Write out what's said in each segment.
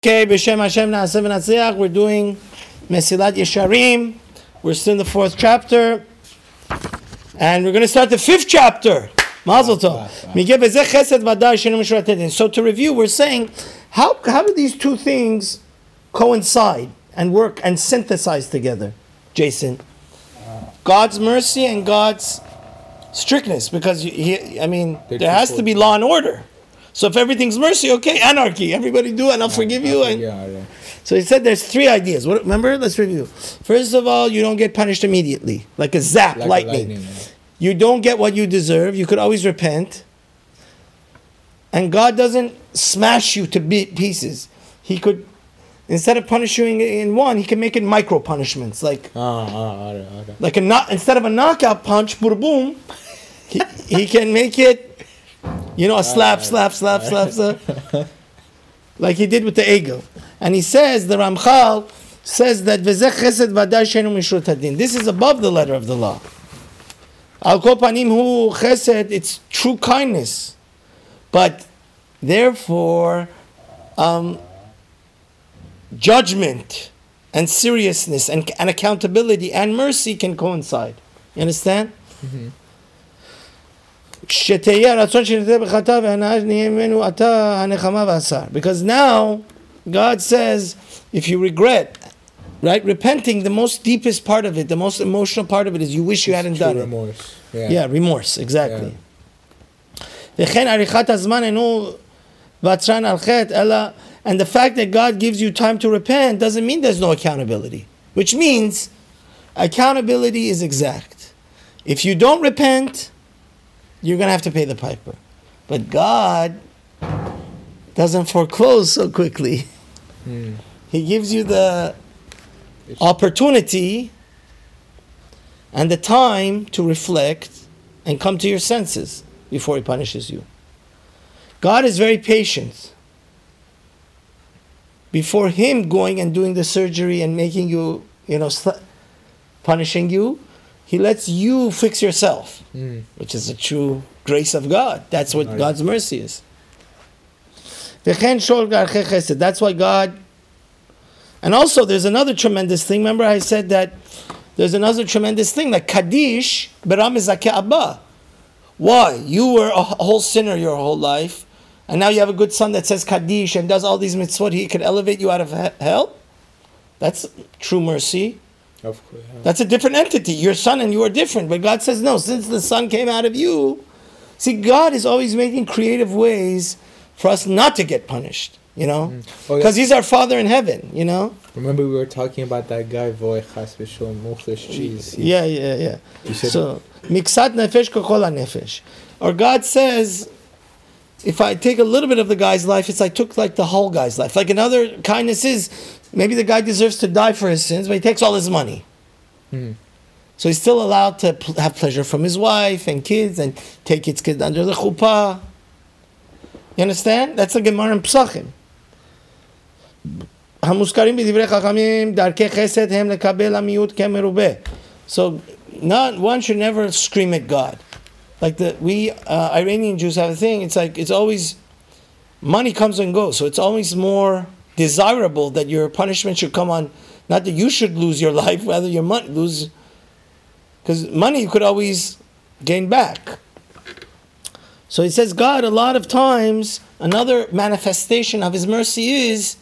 Okay, B'Shem Hashem Na'aseh V'Natzliach. We're doing Mesilat Yesherim. We're still in the 4th chapter. And we're going to start the 5th chapter. Mazel Tov. So to review, we're saying, how do these two things coincide and work and synthesize together, Jason? God's mercy and God's strictness. Because, there has to be law and order. So if everything's mercy, okay, anarchy. Everybody do it and I'll forgive you. And so he said there's 3 ideas. Remember? Let's review. First of all, you don't get punished immediately. Like a zap, lightning. You don't get what you deserve. You could always repent. And God doesn't smash you to pieces. He could, instead of punishing in one, he can make it micro punishments. Like instead of a knockout punch, boom, he can make it, a slap, like he did with the eagle. And he says, the Ramchal says that this is above the letter of the law. Al kol panim hu chesed, it's true kindness. But therefore, judgment and seriousness and accountability and mercy can coincide. You understand? Mm-hmm. Because now God says, if you regret, right, repenting, the most deepest part of it, the most emotional part of it is you wish you hadn't done remorse. it. Yeah, remorse, exactly. And the fact that God gives you time to repent doesn't mean there's no accountability, which means accountability is exact. If you don't repent, you're going to have to pay the piper. But God doesn't foreclose so quickly. He gives you the opportunity and the time to reflect and come to your senses before he punishes you. God is very patient. Before him going and doing the surgery and making you, punishing you, he lets you fix yourself, which is a true grace of God. That's what God's mercy is. That's why God... And also, there's another tremendous thing. Remember I said that there's another tremendous thing, like Kaddish, Beram Mezakeh Abba. Why? You were a whole sinner your whole life, and now you have a good son that says Kaddish and does all these mitzvot. He could elevate you out of hell? That's true mercy. Of course, yeah. That's a different entity. Your son and you are different. But God says, no, since the son came out of you. See, God is always making creative ways for us not to get punished, because he's our Father in heaven, Remember we were talking about that guy, Voy Chas V'Sholom, Muchlish cheese. Yeah. So, Miksat nefesh k'chol nefesh. Or God says, if I take a little bit of the guy's life, it's like I took the whole guy's life. Like another kindness is, maybe the guy deserves to die for his sins, but he takes all his money. So he's still allowed to have pleasure from his wife and kids and take his kids under the chuppah. You understand? That's the Gemara in Psachim. So one should never scream at God. Like Iranian Jews have a thing, it's always, money comes and goes, so it's always more desirable that your punishment should come on, not that you should lose your life, rather your money lose, because money you could always gain back. So he says God, a lot of times, another manifestation of his mercy is,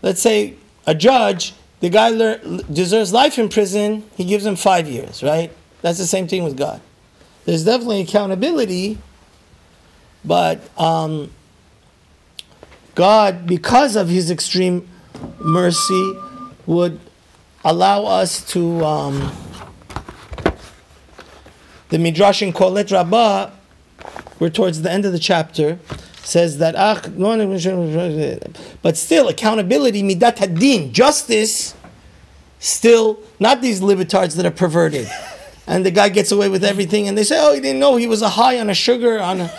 let's say a judge, the guy deserves life in prison, he gives him 5 years, right? That's the same thing with God. There's definitely accountability, but God, because of his extreme mercy, would allow us to, the Midrash in Kolet Rabbah, we're towards the end of the chapter, says that, but still, accountability, midat hadin, justice, still, not these libertards that are perverted. And the guy gets away with everything, and they say, he didn't know he was a high on a sugar, on a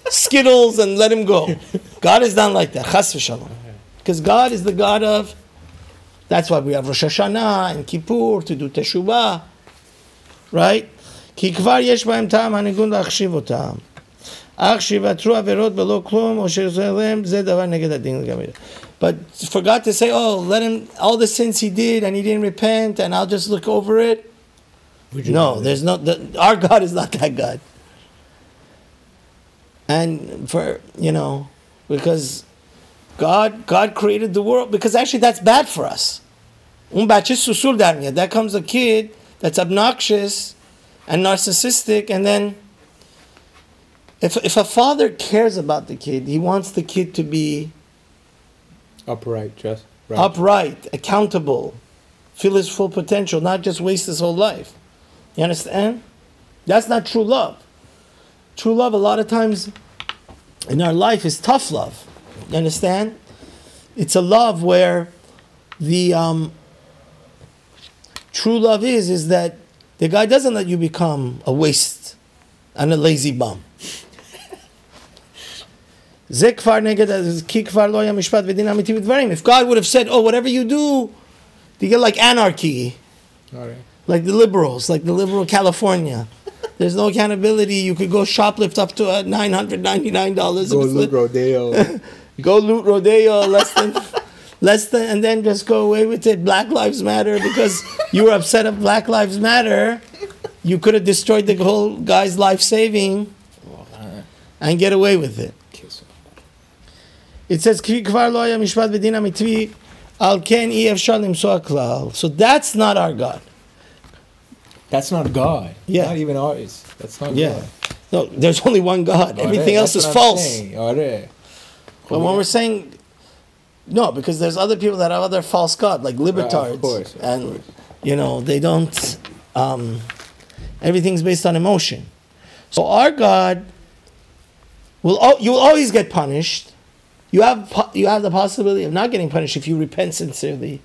Skittles, and let him go. God is not like that, chas v'shalom. Because God is the God of, that's why we have Rosh Hashanah and Kippur to do Teshuvah, right? כי כבר יש בהם טעם הניגון להחשיב אותם. But forgot to say, oh, let him, all the sins he did and he didn't repent and I'll just look over it. No, there's no, our God is not that God. And for, because God created the world, because actually that's bad for us. That comes a kid that's obnoxious and narcissistic, and then if a father cares about the kid, he wants the kid to be upright, just right. Upright, accountable, feel his full potential, not just waste his whole life. You understand? That's not true love. True love, a lot of times in our life, is tough love. You understand? It's a love where the true love is that the guy doesn't let you become a waste and a lazy bum. If God would have said, oh, whatever you do, you get like anarchy. All right. Like the liberals, like the liberal California. There's no accountability. You could go shoplift up to $999. Go loot rodeo. Go loot rodeo, less than, and then just go away with it. Black Lives Matter, because you were upset of Black Lives Matter. You could have destroyed the whole guy's life saving and get away with it. It says, so that's not our God. That's not God. Yeah. Not even ours. That's not Yeah. God. No, there's only one God. Everything else is false. But when we're saying, no, because there's other people that have other false God, like libertards. Of course. They don't, everything's based on emotion. So our God, you will always get punished. You have the possibility of not getting punished if you repent sincerely.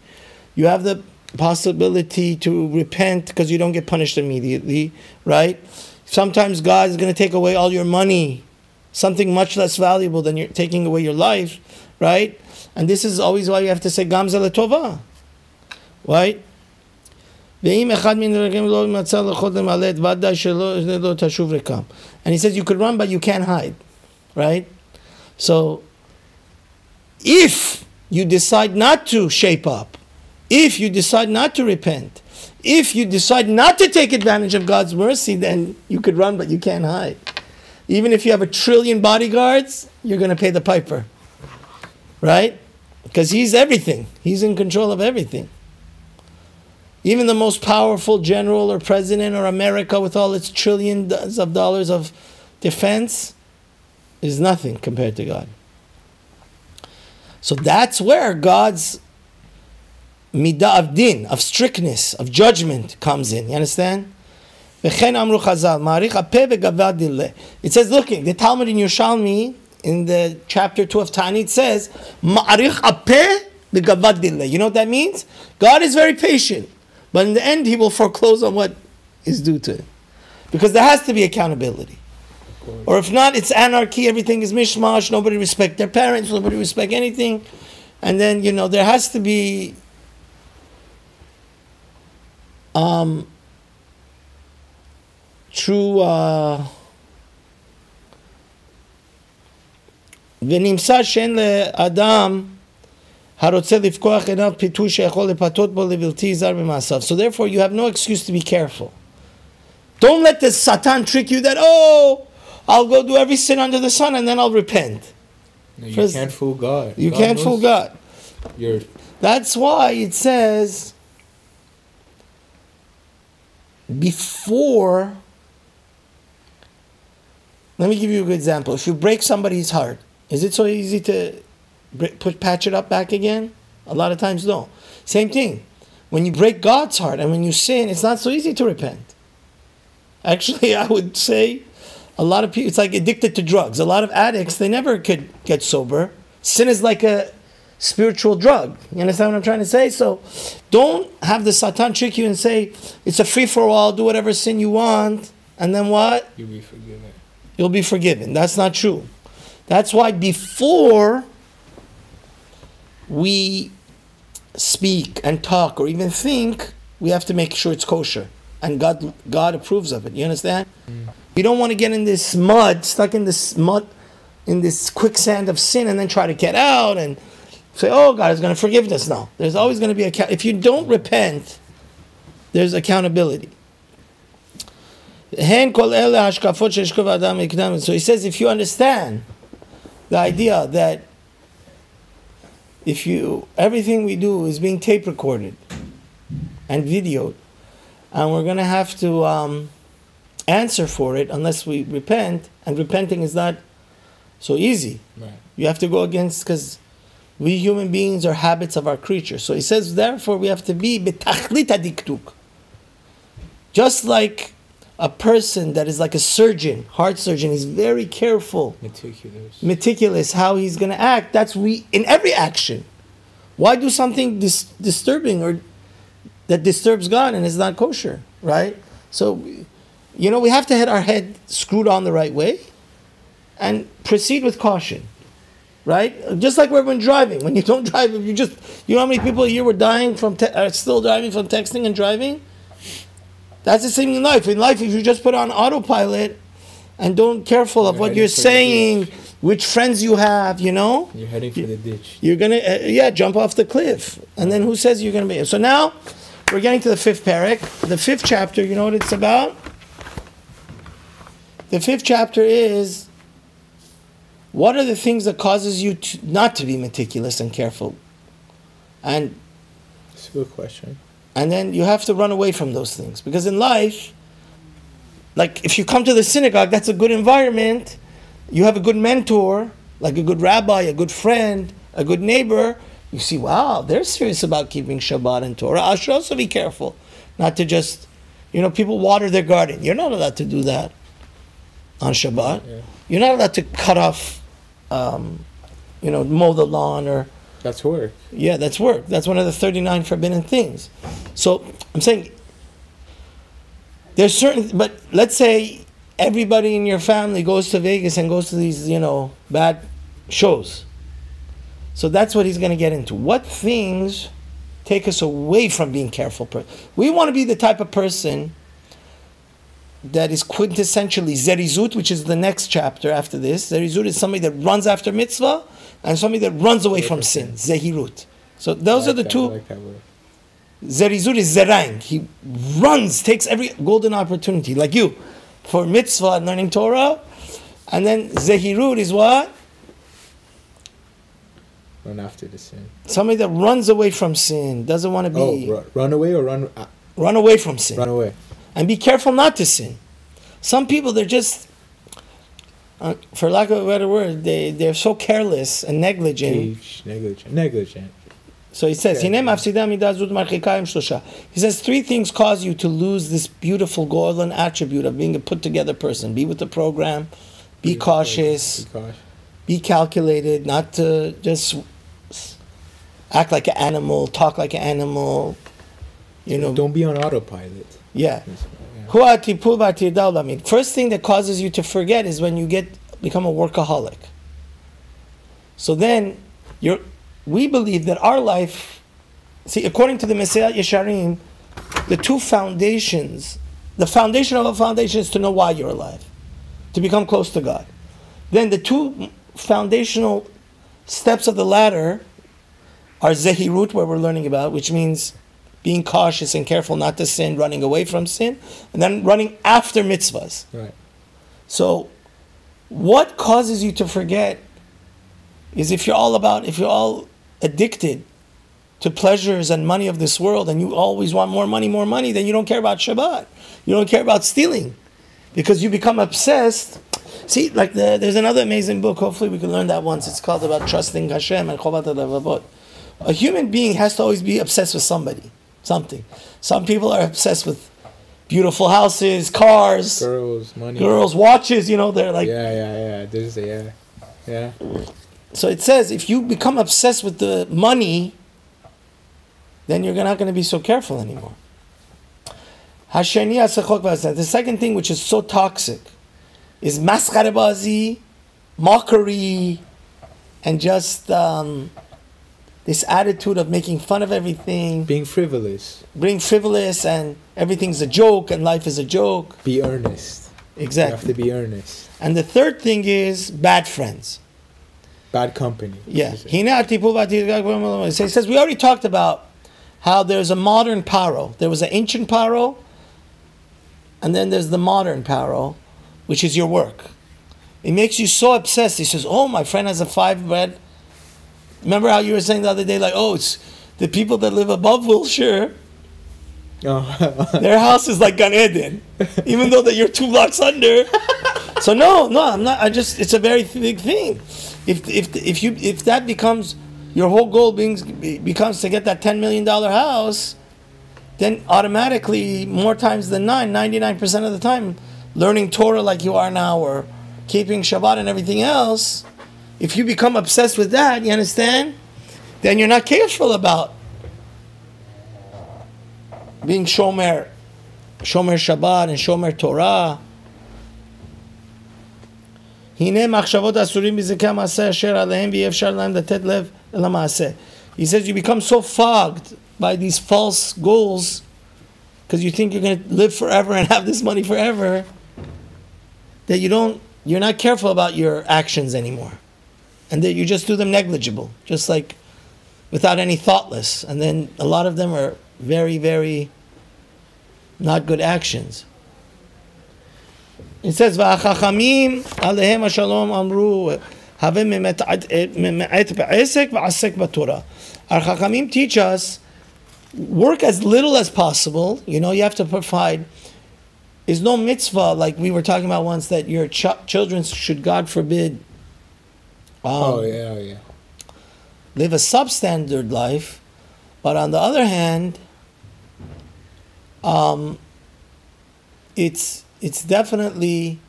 You have the possibility to repent because you don't get punished immediately, right? Sometimes God is going to take away all your money, something much less valuable than you're taking away your life, right? And this is always why you have to say Gamza Letova, right? And he says you could run but you can't hide, right? So if you decide not to shape up, if you decide not to repent, if you decide not to take advantage of God's mercy, then you could run but you can't hide. Even if you have 1 trillion bodyguards, you're going to pay the piper, right? Because He's everything. He's in control of everything. Even the most powerful general or president or America with all its trillions of dollars of defense is nothing compared to God. So that's where God's midah of din, of strictness, of judgment comes in. You understand? It says, looking, the Talmud in Yerushalmi, in the chapter 2 of Ta'anit says, Ma'arich apeh begavad dileh. You know what that means? God is very patient, but in the end He will foreclose on what is due to Him. Because there has to be accountability. Or if not, it's anarchy, everything is mishmash, nobody respect their parents, nobody respect anything. And then, there has to be true ונמצא שאין לאדם הרוצה לפקוח עיניו פיתוי שיכול לפתות בו לבלתי זר במעשיו. So therefore you have no excuse to be careful. Don't let the Satan trick you that, I'll go do every sin under the sun and then I'll repent. No, you can't fool God. You can't fool God. That's why it says before. Let me give you a good example. If you break somebody's heart, is it so easy to patch it up back again? A lot of times no. Same thing. When you break God's heart and when you sin, it's not so easy to repent. Actually, I would say a lot of people, it's like addicted to drugs. A lot of addicts, they never could get sober. Sin is like a spiritual drug. You understand what I'm trying to say? So don't have the Satan trick you and say, it's a free-for-all, do whatever sin you want, and then what? You'll be forgiven. You'll be forgiven. That's not true. That's why before we speak and talk or even think, we have to make sure it's kosher. And God approves of it. You understand? You don't want to get in this mud, stuck in this mud, in this quicksand of sin, and then try to get out and say, oh, God is going to forgive us. No, there's always going to be if you don't repent, there's accountability. So he says, if you understand the idea that everything we do is being tape recorded and videoed, and we're going to have to answer for it unless we repent, and repenting is not so easy. Right. You have to go against, because we human beings are habits of our creatures. So he says, therefore we have to be betachlit hadikduk. Just like a person that is like a surgeon, heart surgeon, he's very careful, meticulous how he's going to act. That's in every action. Why do something disturbing or that disturbs God and is not kosher, right? So, we have to have our head screwed on the right way and proceed with caution, right? Just like when driving. When you don't drive, if you know how many people here were are still driving from texting and driving? That's the same in life. In life, if you just put on autopilot and don't careful of what you're saying, which friends you have, You're heading for the ditch. You're going to, jump off the cliff. And then who says you're going to be? So now, we're getting to the 5th parak. The 5th chapter, you know what it's about? The 5th chapter is, what are the things that causes you not to be meticulous and careful? And it's a good question. And then you have to run away from those things. Because in life, like if you come to the synagogue, that's a good environment. You have a good mentor, like a good rabbi, a good friend, a good neighbor. You see, wow, they're serious about keeping Shabbat and Torah. I should also be careful not to just, people water their garden. You're not allowed to do that on Shabbat. Yeah. You're not allowed to cut off, mow the lawn or... That's work. Yeah, that's work. That's one of the 39 forbidden things. So I'm saying there's certain, but let's say everybody in your family goes to Vegas and goes to these, bad shows. So that's what he's going to get into. What things take us away from being careful? We want to be the type of person that is quintessentially zerizut, which is the next chapter after this. Zerizut is somebody that runs after mitzvah and somebody that runs away from sin. Zehirut. So those are the two. I like that word. Zerizut is zerang. He runs, takes every golden opportunity, like you, for mitzvah and learning Torah. And then zehirut is what? Run after the sin. Somebody that runs away from sin, doesn't want to be... run away or run... Run away from sin. Run away. And be careful not to sin. Some people, they're just, for lack of a better word, they're so careless and negligent. Negligent. So he says, he says 3 things cause you to lose this beautiful golden attribute of being a put-together person. Be with the program, be cautious, be calculated, not to just act like an animal, talk like an animal. Don't be on autopilot. Yeah. First thing that causes you to forget is when you become a workaholic. So then we believe that our life, according to the Mesilat Yesherim, the 2 foundations, the foundation of a foundation is to know why you're alive, to become close to God. Then the 2 foundational steps of the ladder are zehirut, where we're learning about, which means being cautious and careful not to sin, running away from sin, and then running after mitzvahs. Right. So, what causes you to forget is if you're all addicted to pleasures and money of this world, and you always want more money, then you don't care about Shabbat. You don't care about stealing, because you become obsessed. See, like there's another amazing book. Hopefully, we can learn that once. It's called about trusting Hashem and Chovat HaLevavot. A human being has to always be obsessed with something. Some people are obsessed with beautiful houses, cars, girls, money, watches. They're like yeah. So it says if you become obsessed with the money, then you're not going to be so careful anymore. The second thing, which is so toxic, is mascharabazi, mockery, and just this attitude of making fun of everything. Being frivolous. And everything's a joke and life is a joke. Be earnest. Exactly. You have to be earnest. And the third thing is bad friends. Bad company. Yeah. He says, we already talked about how there's a modern paro. There was an ancient paro, and then there's the modern paro, which is your work. It makes you so obsessed. He says, oh, my friend has a 5 bed. Remember how you were saying the other day, like, oh, it's the people that live above Wilshire. Oh. Their house is like Gan Eden, even though that you're 2 blocks under. So no, I'm not. It's a very big thing. If that becomes your whole goal, becomes to get that $10 million house, then automatically, more times than 99% of the time, learning Torah like you are now, or keeping Shabbat and everything else, if you become obsessed with that, you understand? Then you're not careful about being Shomer Shabbat and Shomer Torah. He says you become so fogged by these false goals because you think you're going to live forever and have this money forever that you're not careful about your actions anymore, and that you just do them negligible, just like without any thoughtless, and then a lot of them are very, very not good actions. It says, "Va'achachamim alehem hashalom amru havem me'et be'esek va'asek b'Torah." Our chachamim teach us work as little as possible. You know, you have to provide. Is no mitzvah like we were talking about once that your children should, God forbid, live a substandard life, but on the other hand, it's definitely,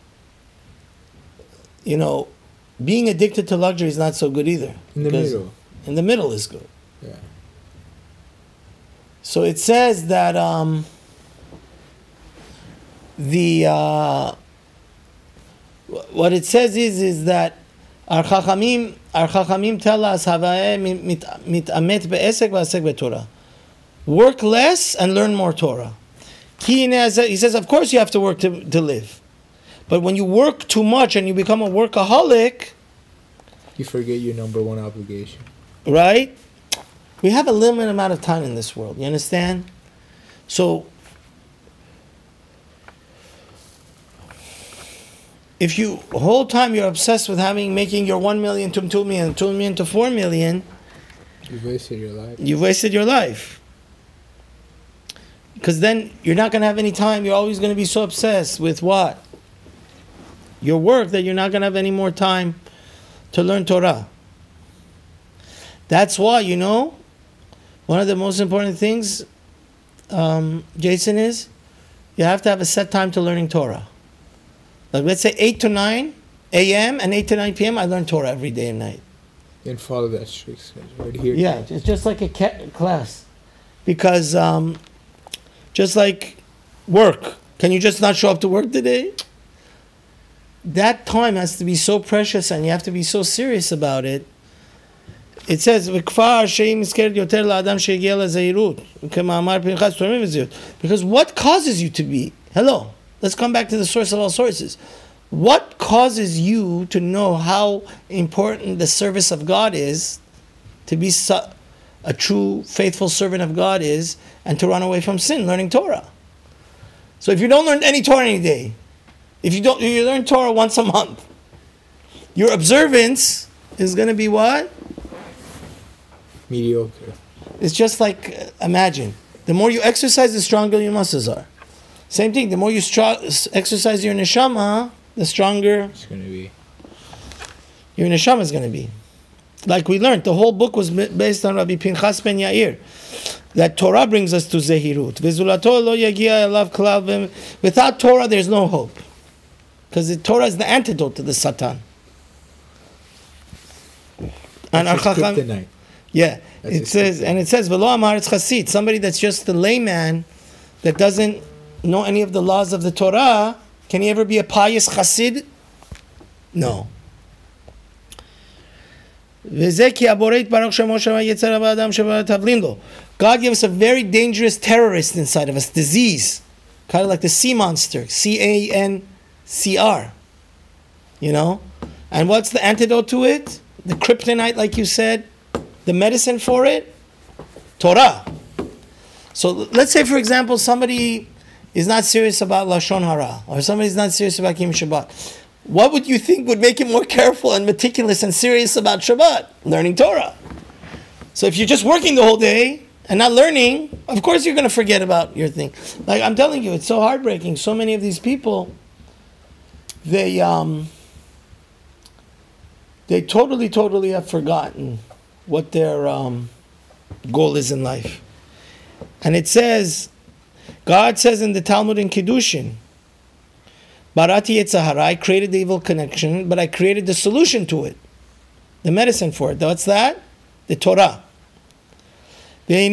being addicted to luxury is not so good either. In the middle. In the middle is good. Yeah. So it says that what it says is that our chachamim tell us mitamet be'esek v'asek b'Torah. Work less and learn more Torah. He says, of course you have to work to live. But when you work too much and you become a workaholic, you forget your number one obligation. Right? We have a limited amount of time in this world. You understand? So, if you whole time you're obsessed with making your 1 million to 2 million, 2 million to 4 million, you've wasted your life. You've wasted your life. Because then you're not going to have any time. You're always going to be so obsessed with what? Your work, that you're not going to have any more time to learn Torah. That's why, one of the most important things, Jason, is you have to have a set time to learning Torah. Like let's say 8 to 9 a.m. and 8 to 9 p.m. I learn Torah every day and night. And follow that strict schedule right here. Yeah, it's just like a class. Because just like work, can you just not show up to work today? That time has to be so precious and you have to be so serious about it. It says, because what causes you to be? Hello, let's come back to the source of all sources. What causes you to know how important the service of God is, to be a true, faithful servant of God is, and to run away from sin, learning Torah? So if you don't learn any Torah any day, if you learn Torah once a month, your observance is going to be what? Mediocre. It's just like, imagine, the more you exercise, the stronger your muscles are. Same thing, the more you exercise your neshama, the stronger it's going to be. Your neshama is going to be. Like we learned, the whole book was based on Rabbi Pinchas ben Yair, that Torah brings us to Zehirut. Without Torah, there's no hope. Because the Torah is the antidote to the Satan. And kryptonite. Yeah, it says, V'lo amar etz chasid, somebody that's just a layman, that doesn't know any of the laws of the Torah, can he ever be a pious chassid? No. God gave us a very dangerous terrorist inside of us, disease, kind of like the sea monster, C-A-N, CR. And what's the antidote to it? The kryptonite, like you said, the medicine for it? Torah. So let's say, for example, somebody is not serious about Lashon Hara, or somebody's not serious about Kiyum Shabbat. What would you think would make him more careful and meticulous and serious about Shabbat? Learning Torah. So if you're just working the whole day and not learning, of course you're going to forget about your thing. Like I'm telling you, it's so heartbreaking. So many of these people, they totally have forgotten what their goal is in life. And it says, God says in the Talmud in Kiddushin, Barati Yetzahara, I created the evil connection, but I created the solution to it, the medicine for it. What's that? The Torah. Oh, this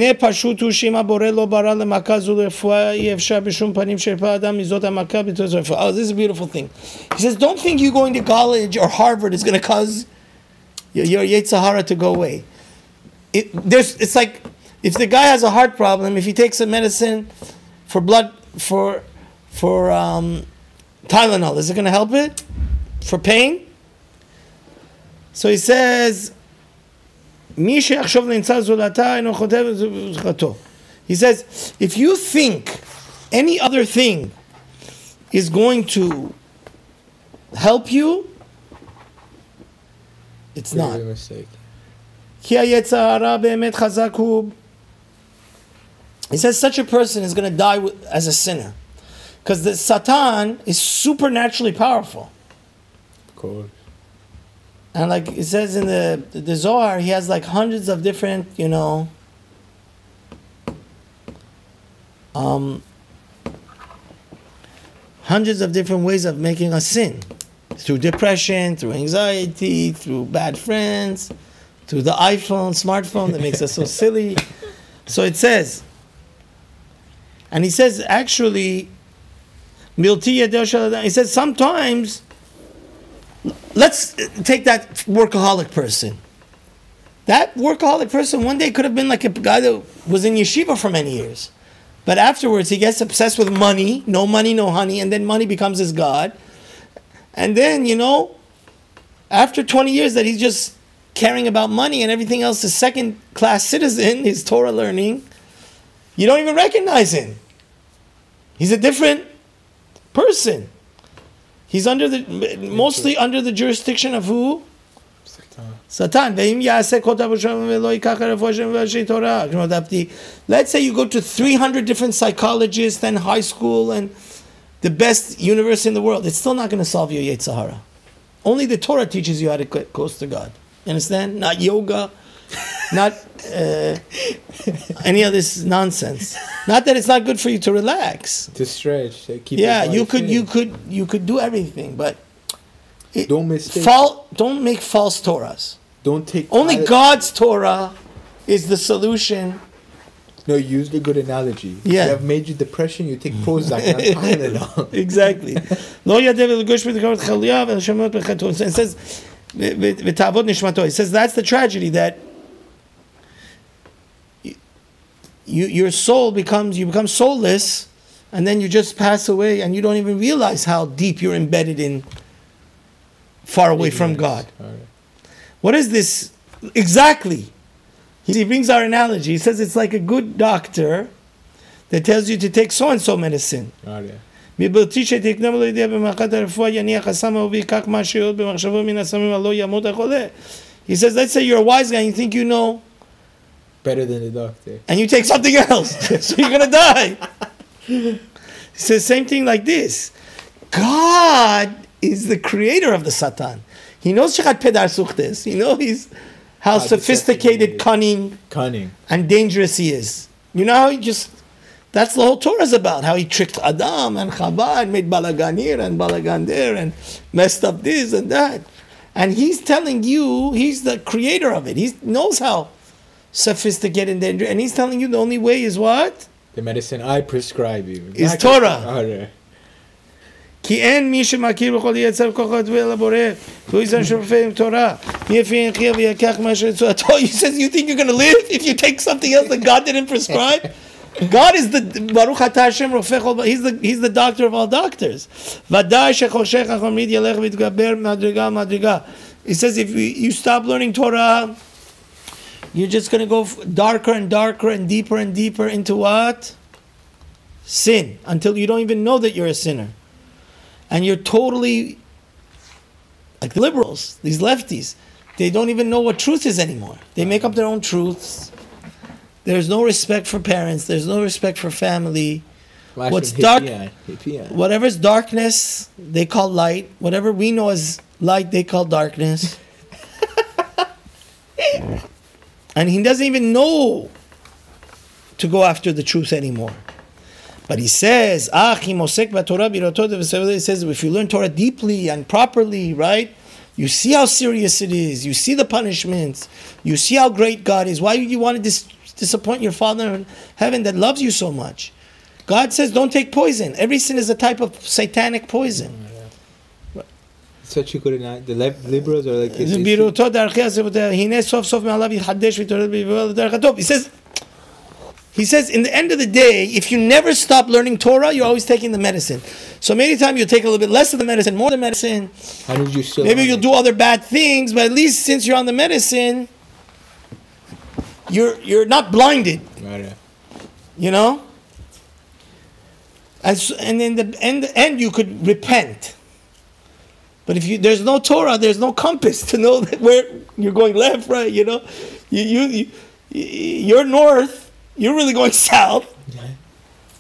is a beautiful thing. He says, don't think you going to college or Harvard is going to cause your Yetzahara to go away. It's like, if the guy has a heart problem, if he takes a medicine for blood, for Tylenol, is it going to help it? For pain? So he says, he says, if you think any other thing is going to help you, it's not. A mistake. He says such a person is going to die as a sinner. Because the Satan is supernaturally powerful. Of course. And like it says in the Zohar, he has like hundreds of different, hundreds of different ways of making us sin. Through depression, through anxiety, through bad friends, through the smartphone that makes us so silly. So it says, and he says actually, he says sometimes, let's take that workaholic person. That workaholic person one day could have been like a guy that was in yeshiva for many years. But afterwards he gets obsessed with money, no honey, and then money becomes his God. And then, after 20 years that he's just caring about money and everything else, is second-class citizen, his Torah learning, you don't even recognize him. He's a different person. He's mostly under the jurisdiction of who? Satan. Let's say you go to 300 different psychologists and high school and the best university in the world. It's still not going to solve your Yetzirah. Only the Torah teaches you how to get close to God. You understand? Not yoga, not any of this nonsense. Not that it's not good for you to relax, to stretch, to keep. Yeah, you could do everything, but don't mistake. Don't make false Torahs. Don't take. Only God's Torah is the solution. No, use the good analogy. Yeah. You have major depression, you take Prozac, not Tylenol. Exactly. It says, it says that's the tragedy, that your soul you become soulless, and then you just pass away, and you don't even realize how deep you're embedded in, far away from God. Right. What is this exactly? He brings our analogy. He says it's like a good doctor that tells you to take so-and-so medicine. He says, let's say you're a wise guy and you think you know better than the doctor, and you take something else, so you're going to die. He says, same thing like this. God is the creator of the Satan. He knows he knows how sophisticated, cunning, and dangerous he is. You know how that's the whole Torah is about, how he tricked Adam and Chava and made balagan here and balagan there and messed up this and that. And he's telling you, he's the creator of it. He knows how sophisticated and dangerous. And he's telling you the only way is what? The medicine I prescribe you. Is Torah. He says, you think you're going to live if you take something else that God didn't prescribe? God is the Baruch Atah Hashem Rofech Ol. He's the doctor of all doctors. Vadai shechoshech achomid yelech v'yitgaber madriga madriga. He says if you stop learning Torah, you're just going to go darker and darker and deeper into what? Sin. Until you don't even know that you're a sinner. And you're totally like liberals, these lefties. They don't even know what truth is anymore. They make up their own truths. There's no respect for parents. There's no respect for family. What's dark, whatever's darkness, they call light. Whatever we know as light, they call darkness. And he doesn't even know to go after the truth anymore. But he says, he says, if you learn Torah deeply and properly, right? You see how serious it is. You see the punishments. You see how great God is. Why do you want to disappoint your Father in heaven that loves you so much? God says, don't take poison. Every sin is a type of satanic poison. Such a good night. The liberals are like this. He says, in the end of the day, if you never stop learning Torah, you're always taking the medicine. So many times you take a little bit less of the medicine, more of the medicine. How did you still Maybe you'll do other bad things, but at least since you're on the medicine, you're not blinded. Right. You know? And in the end, you could repent. But if there's no Torah, there's no compass to know that where you're going left, right? You know, you're north. You're really going south,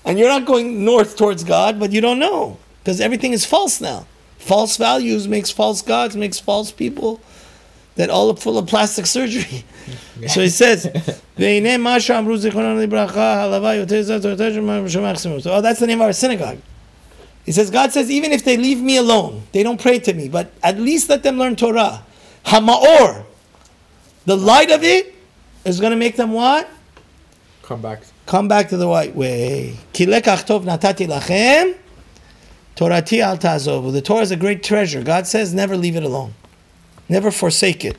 and you're not going north towards God, but you don't know because everything is false now. False values makes false gods, makes false people that all are full of plastic surgery. So he says, "Oh, that's the name of our synagogue." He says, God says, even if they leave me alone, they don't pray to me, but at least let them learn Torah. Hamaor, the light of it is going to make them what? Come back to the right way. Ki lekach tov natati lachem, torati al ta'azovu. The Torah is a great treasure. God says, never leave it alone. Never forsake it.